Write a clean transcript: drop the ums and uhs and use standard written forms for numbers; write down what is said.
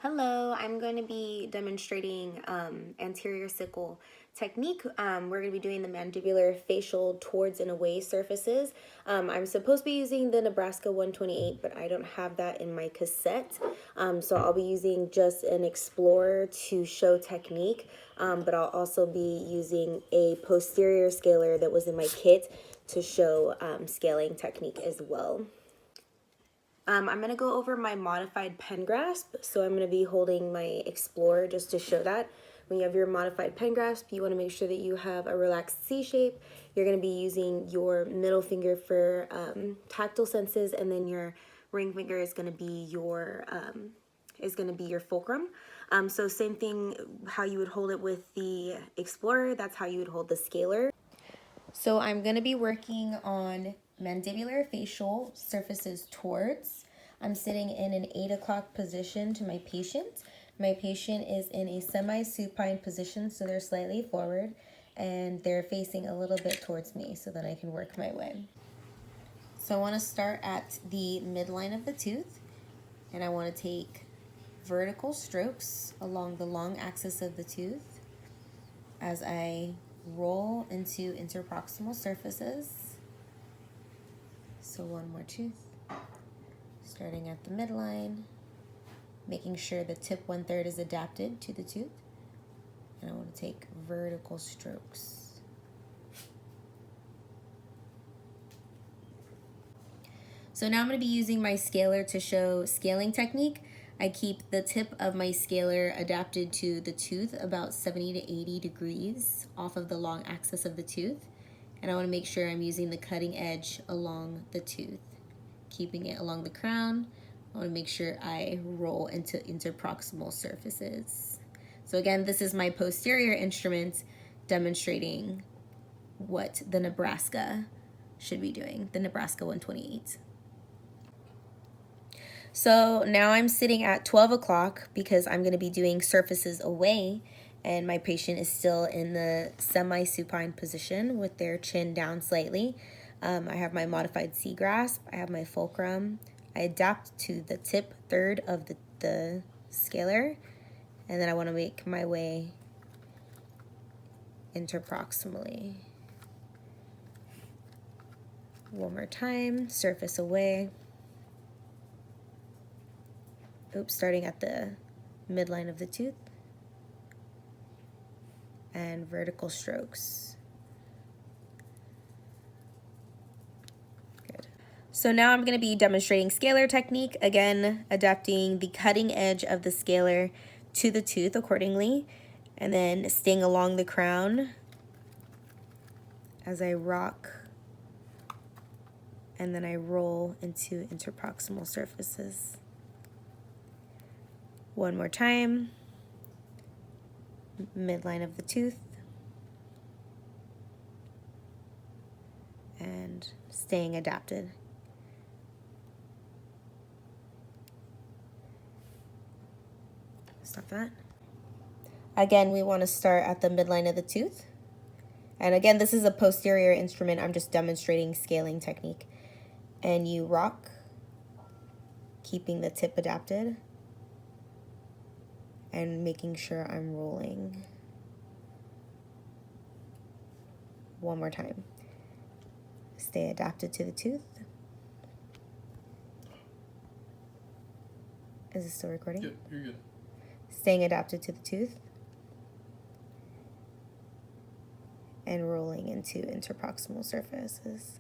Hello, I'm going to be demonstrating anterior sickle technique. We're going to be doing the mandibular facial towards and away surfaces. I'm supposed to be using the Nebraska 128, but I don't have that in my cassette. So I'll be using just an Explorer to show technique, but I'll also be using a posterior scaler that was in my kit to show scaling technique as well. I'm going to go over my modified pen grasp. So I'm going to be holding my Explorer just to show that. When you have your modified pen grasp, you want to make sure that you have a relaxed C shape. You're going to be using your middle finger for tactile senses, and then your ring finger is going to be your fulcrum. So same thing, how you would hold it with the Explorer, that's how you would hold the scaler. So I'm going to be working on mandibular facial surfaces towards. I'm sitting in an 8 o'clock position to my patient. My patient is in a semi-supine position, so they're slightly forward, and they're facing a little bit towards me so that I can work my way. So I want to start at the midline of the tooth, and I want to take vertical strokes along the long axis of the tooth as I roll into interproximal surfaces. So one more tooth, starting at the midline, making sure the tip 1/3 is adapted to the tooth. And I want to take vertical strokes. So now I'm going to be using my scaler to show scaling technique. I keep the tip of my scaler adapted to the tooth about 70 to 80 degrees off of the long axis of the tooth. And I want to make sure I'm using the cutting edge along the tooth, keeping it along the crown. I want to make sure I roll into interproximal surfaces. So again, this is my posterior instrument demonstrating what the Nebraska should be doing, the Nebraska 128. So now I'm sitting at 12 o'clock because I'm going to be doing surfaces away, and my patient is still in the semi-supine position with their chin down slightly. I have my modified C grasp, I have my fulcrum. I adapt to the tip 1/3 of the scaler, and then I want to make my way interproximally. One more time, surface away. Oops, starting at the midline of the tooth, and vertical strokes. Good. So now I'm going to be demonstrating scaler technique, again adapting the cutting edge of the scaler to the tooth accordingly, and then staying along the crown as I rock, and then I roll into interproximal surfaces. One more time, midline of the tooth, and staying adapted. Stop that. Again, we want to start at the midline of the tooth. And again, this is a posterior instrument. I'm just demonstrating scaling technique. And you rock, keeping the tip adapted, and making sure I'm rolling. One more time. Stay adapted to the tooth. Is this still recording? Yep, you're good. Staying adapted to the tooth. And rolling into interproximal surfaces.